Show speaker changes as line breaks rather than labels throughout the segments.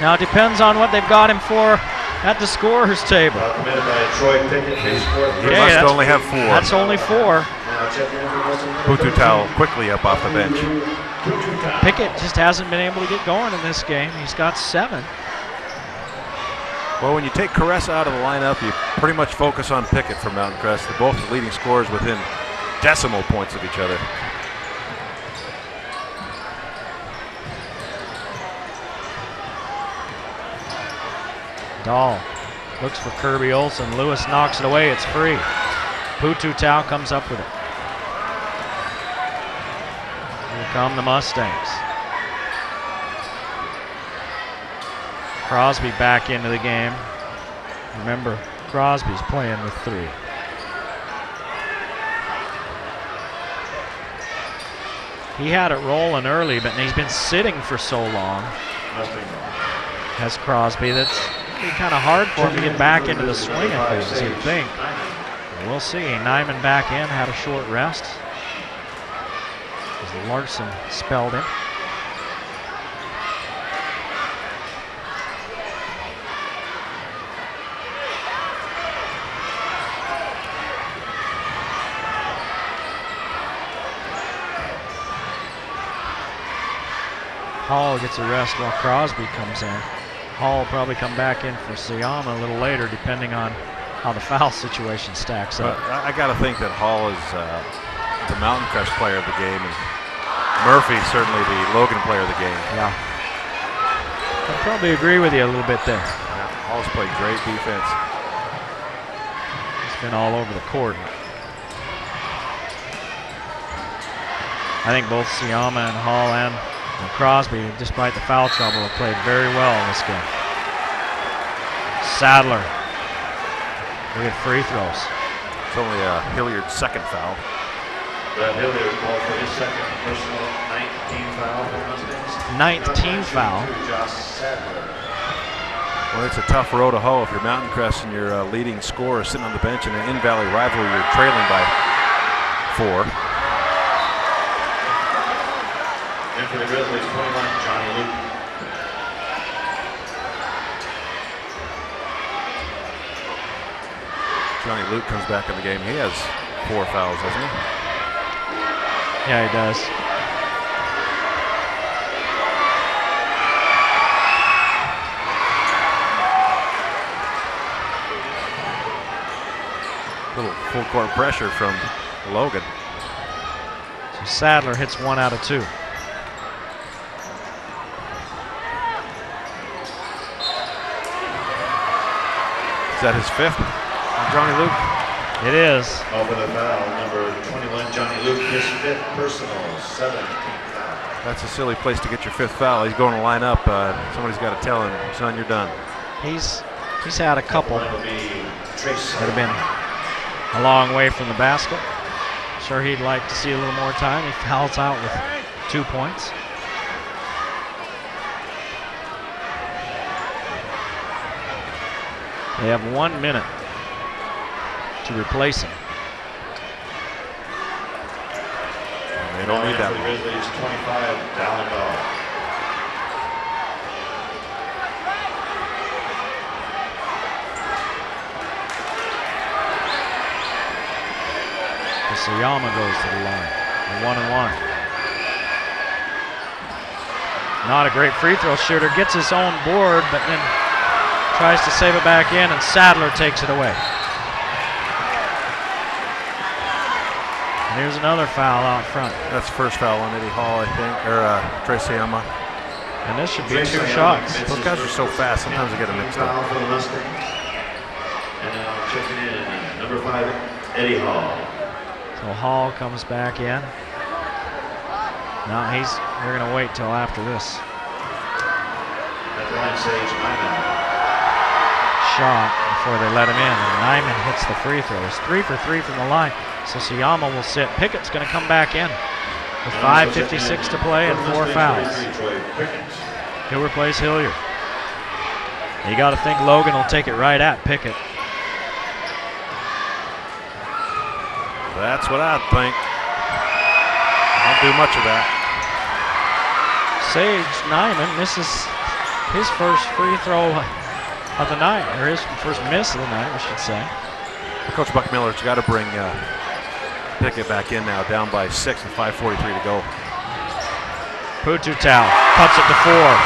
Now it depends on what they've got him for at the scorer's table.
He must only have 4.
That's only 4.
Pututau quickly up off the bench.
Pickett just hasn't been able to get going in this game. He's got 7.
Well, when you take Crest out of the lineup, you pretty much focus on Pickett for Mountain Crest. They're both the leading scorers within decimal points of each other.
Dahl looks for Kirby Olsen. Lewis knocks it away. It's free. Pututau comes up with it. Here come the Mustangs. Crosby back into the game. Remember, Crosby's playing with 3. He had it rolling early, but he's been sitting for so long. Has Crosby. That's kind of hard for him to get back into the swing of things, you'd think. We'll see. Nyman back in, had a short rest. As Larson spelled him. Hall gets a rest while Crosby comes in. Hall will probably come back in for Siama a little later, depending on how the foul situation stacks up.
I got to think that Hall is the Mountain Crest player of the game, and Murphy certainly the Logan player of the game.
Yeah, I'd probably agree with you a little bit there.
Yeah, Hall's played great defense.
He's been all over the court. I think both Siama and Hall and Crosby, despite the foul trouble, have played very well in this game. Sadler. We have free throws.
It's only Hilliard's second foul.
Brad Hilliard called for his second personal 19 foul for Mustangs.
19 foul.
Josh Sadler.
Well, it's a tough row to hoe if you're Mountain Crest and your leading scorer is sitting on the bench in an in-valley rivalry. You're trailing by 4.
And for the Grizzlies, 21, Johnny Luke.
Johnny Luke comes back in the game. He has 4 fouls, doesn't he?
Yeah, he does.
Little full court pressure from Logan.
So Sadler hits 1 out of 2.
Is that his 5th on Johnny Luke?
It is.
Over the foul, number 21, Johnny Luke, his 5th personal, 17th foul.
That's a silly place to get your 5th foul. He's going to line up. Somebody's got to tell him, son, you're done.
He's had a couple that have been a long way from the basket. Sure, he'd like to see a little more time. He fouls out with 2 points. They have 1 minute to replace him.
And they don't need that one.
Grizzlies 25, Dallin Dahl.
Siyama goes to the line. A 1-and-1. Not a great free throw shooter. Gets his own board, but then tries to save it back in, and Sadler takes it away. And here's another foul out front.
That's first foul on Eddie Hall, I think, or Trey Siama.
And this should be 2 shots.
Those guys are so fast, sometimes they get them mixed up.
For the Mustangs. And now checking in, number 5, Eddie Hall.
So Hall comes back in. No, they're going to wait till after this.
At the line, Sage Nyman.
Shot before they let him in. And Nyman hits the free throw. He's 3 for 3 from the line. So Siyama will sit. Pickett's going to come back in with 5:56 to play and 4 fouls. He'll replace Hilliard. You got to think Logan will take it right at Pickett.
That's what I'd think. Don't do much of that.
Sage Nyman misses his first free throw of the night, or his first miss of the night, I should say.
Coach Buckmiller's got to bring Pickett back in now, down by 6 with 5:43 to go.
Pututau cuts it to 4.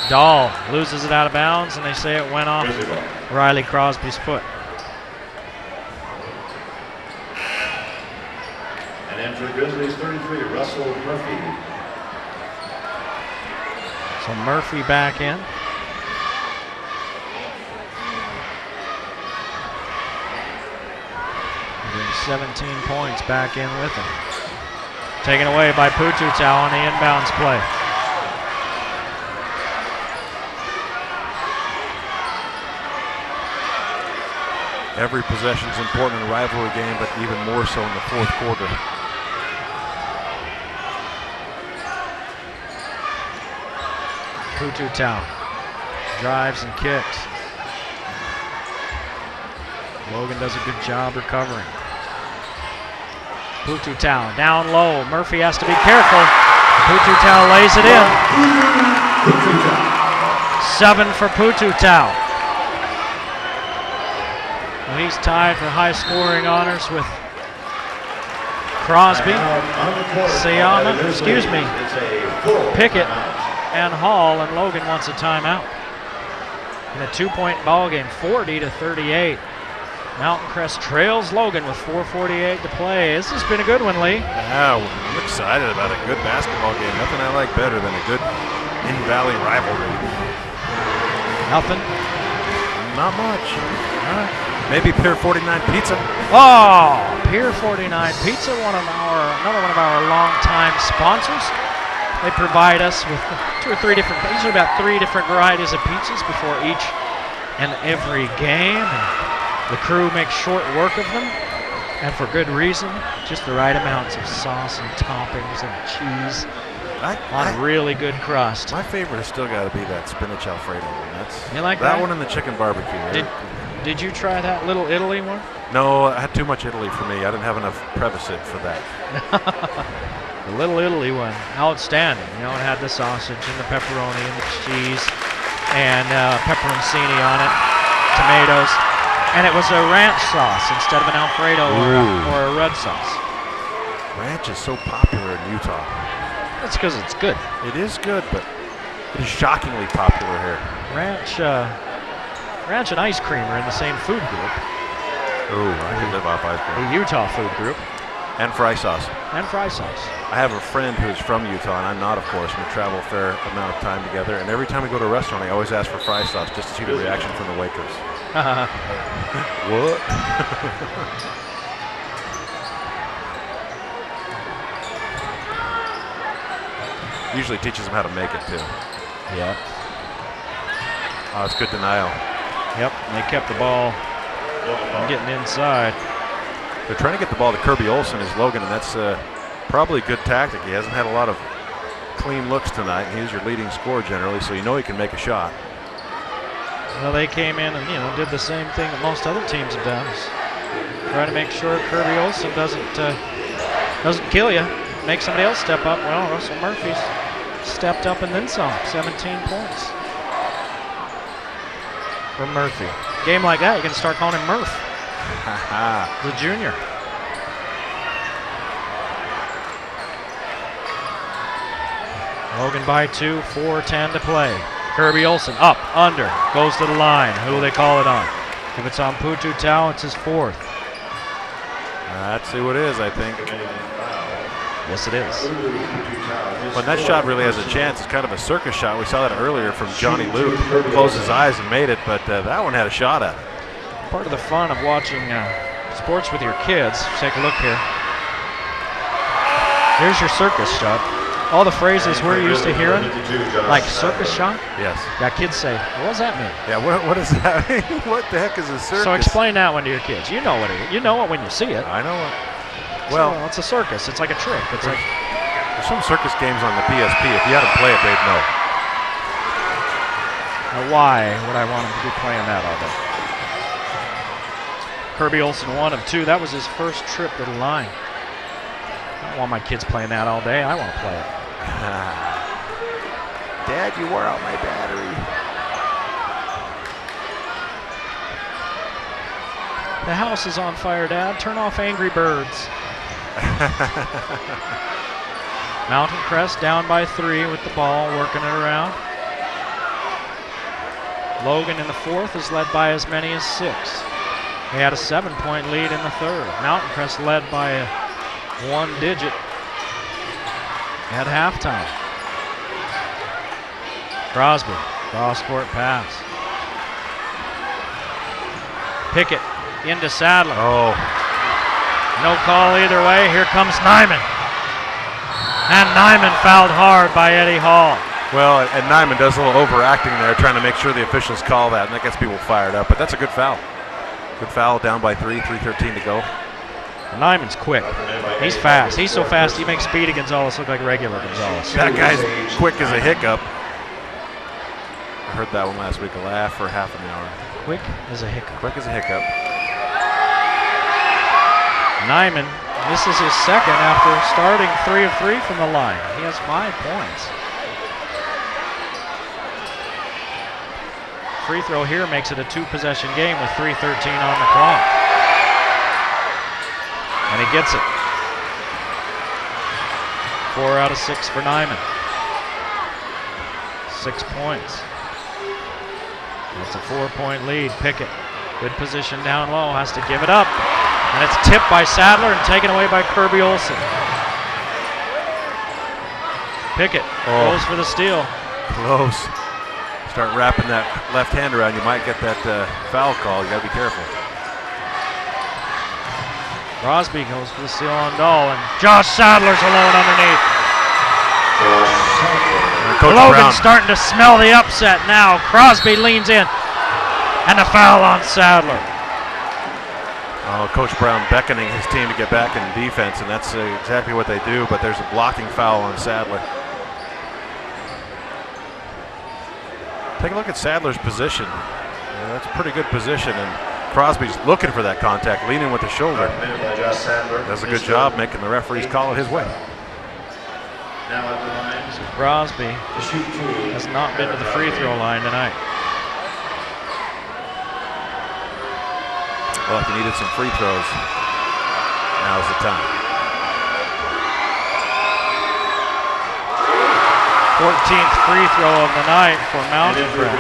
Dahl loses it out of bounds, and they say it went off Riley Crosby's foot.
And in for the Grizzlies, 33, Russell Murphy.
So Murphy back in. Getting 17 points back in with him. Taken away by Pututau on the inbounds play.
Every possession is important in a rivalry game, but even more so in the fourth quarter.
Pututau drives and kicks. Logan does a good job recovering. Pututau down low. Murphy has to be careful. Pututau lays it in. 7 for Pututau. Well, he's tied for high scoring honors with Crosby, Sayama, Pickett, and Hall, and Logan wants a timeout. In a 2-point ball game, 40-38. Mountain Crest trails Logan with 4:48 to play. This has been a good one, Lee.
Yeah, I'm excited about a good basketball game. Nothing I like better than a good in-valley rivalry.
Nothing?
Not much. All right. Maybe Pier 49 Pizza.
Oh, Pier 49 Pizza, another one of our longtime sponsors. They provide us with 2 or 3 different, usually about 3 different varieties of pizzas before each and every game. And the crew makes short work of them, and for good reason. Just the right amounts of sauce and toppings and cheese on a really good crust.
My favorite has still got to be that spinach Alfredo one.
You like
that
that
one and the chicken barbecue.
Did you try that Little Italy one?
No, I had too much Italy for me. I didn't have enough Prevacid for that.
The Little Italy one, outstanding. You know, it had the sausage and the pepperoni and the cheese and pepperoncini on it, tomatoes. And it was a ranch sauce instead of an Alfredo or a red sauce.
Ranch is so popular in Utah.
That's because it's good.
It is good, but it is shockingly popular here.
Ranch and ice cream are in the same food group.
Ooh, I could live off ice cream.
The Utah food group.
And fry sauce.
And fry sauce.
I have a friend who's from Utah, and I'm not, of course, and we travel a fair amount of time together. And every time we go to a restaurant, I always ask for fry sauce just to see the reaction from the waitress. What? Usually teaches them how to make it, too.
Yeah.
Oh, it's good denial.
Yep, and they kept the ball from getting inside.
They're trying to get the ball to Kirby Olsen as Logan, and that's probably a good tactic. He hasn't had a lot of clean looks tonight. He's your leading scorer generally, so you know he can make a shot.
Well, they came in and did the same thing that most other teams have done. Try to make sure Kirby Olsen doesn't kill you. Make somebody else step up. Well, Russell Murphy's stepped up and then some. 17 points for Murphy. Game like that, you can start calling him Murph. The junior. Logan by 2, 4:10 to play. Kirby Olsen up, under, goes to the line. Who will they call it on? If it's on Pututau, it's his 4th.
That's who it is, I think.
Yes, it is.
When that shot really has a chance, it's kind of a circus shot. We saw that earlier from Johnny Luke. Closed his eyes and made it, but that one had a shot at it.
Part of the fun of watching sports with your kids. Take a look here. Here's your circus shot. All the phrases we're used to hearing, like circus shot.
Yes.
Yeah, kids say, what does that mean?
Yeah, what does that mean? What the heck is a circus?
So explain that one to your kids. You know what it is. You know it when you see it.
I know it.
Well, it's a circus. It's like a trick. It's like
there's some circus games on the PSP. If you had them play it, they'd know.
Now why would I want them to be playing that all day? Kirby Olsen 1 of 2. That was his first trip to the line. I don't want my kids playing that all day. I want to play it.
Dad, you wore out my battery.
The house is on fire, Dad. Turn off Angry Birds. Mountain Crest down by 3 with the ball, working it around. Logan in the fourth is led by as many as 6. They had a 7-point lead in the third. Mountain Crest led by a 1 digit at halftime. Crosby, cross-court pass. Pickett into Sadler.
Oh.
No call either way. Here comes Nyman. And Nyman fouled hard by Eddie Hall.
Well, and Nyman does a little overacting there, trying to make sure the officials call that, and that gets people fired up. But that's a good foul. Good foul, down by 3, 3:13 to go.
Nyman's quick. He's fast. He's so fast he makes Speedy Gonzalez look like regular Gonzalez.
That guy's quick as a hiccup. I heard that one last week. A laugh for half an hour.
Quick as a hiccup.
Quick as a hiccup.
Nyman misses his second after starting 3 of 3 from the line. He has 5 points. Free throw here makes it a 2-possession game with 3:13 on the clock. And he gets it. 4 out of 6 for Nyman. 6 points. That's a 4-point lead. Pickett, good position down low, has to give it up. And it's tipped by Sadler and taken away by Kirby Olsen. Pickett goes for the steal.
Close. Start wrapping that left hand around, you might get that foul call. You got to be careful.
Crosby goes for the steal on Dahl, and Josh Sadler's alone underneath. Logan's starting to smell the upset now. Crosby leans in, and a foul on Sadler.
Oh, Coach Brown beckoning his team to get back in defense, and that's exactly what they do, but there's a blocking foul on Sadler. Take a look at Sadler's position. That's a pretty good position, and Crosby's looking for that contact, leaning with the shoulder. Does a good job making the referees call it his way.
Now at the line,
So Crosby has not been to the free throw line tonight.
Well, if you needed some free throws, now's the time.
14th free throw of the night for Mountain Crest.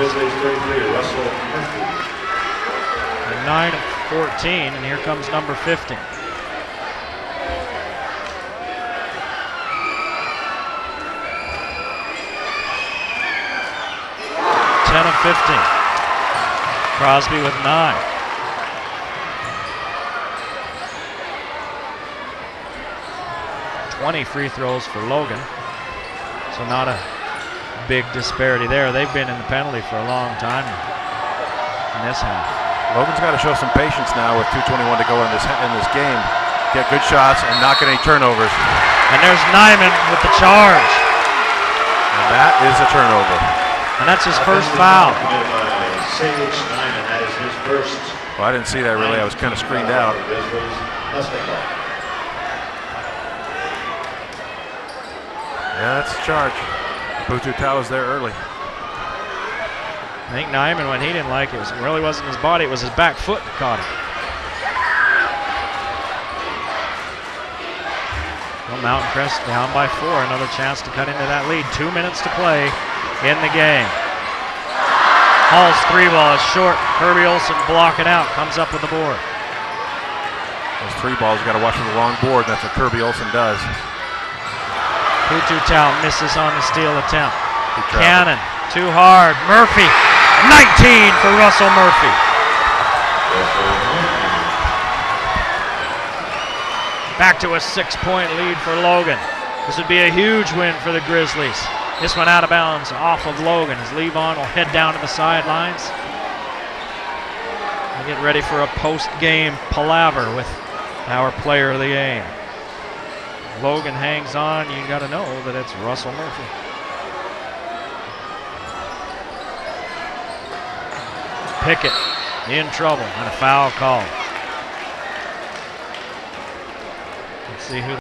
9 of 14, and here comes number 50. Ten of 15. Crosby with 9. Free throws for Logan. So not a big disparity there. They've been in the penalty for a long time in this half.
Logan's got to show some patience now with 2:21 to go in this game. Get good shots and not get any turnovers.
And there's Nyman with the charge.
And that is a turnover.
And that's his first foul.
Well, I didn't see that really. I was kind of screened out. Yeah, that's a charge. Putu Tau was there early.
I think Nyman, when he didn't like it, really wasn't his body, it was his back foot that caught him. Well, Mountain Crest down by 4, another chance to cut into that lead. 2 minutes to play in the game. Hall's 3 ball is short. Kirby Olsen blocking out, comes up with the board.
Those 3 balls, you got to watch for the long board, and that's what Kirby Olsen does.
Putu Tau misses on the steal attempt. Cannon, too hard. Murphy, 19 for Russell Murphy. Back to a 6-point lead for Logan. This would be a huge win for the Grizzlies. This one out of bounds off of Logan as Levon will head down to the sidelines. We'll get ready for a post-game palaver with our player of the game. Logan hangs on, you got to know that it's Russell Murphy. Pickett in trouble and a foul call. Let's see who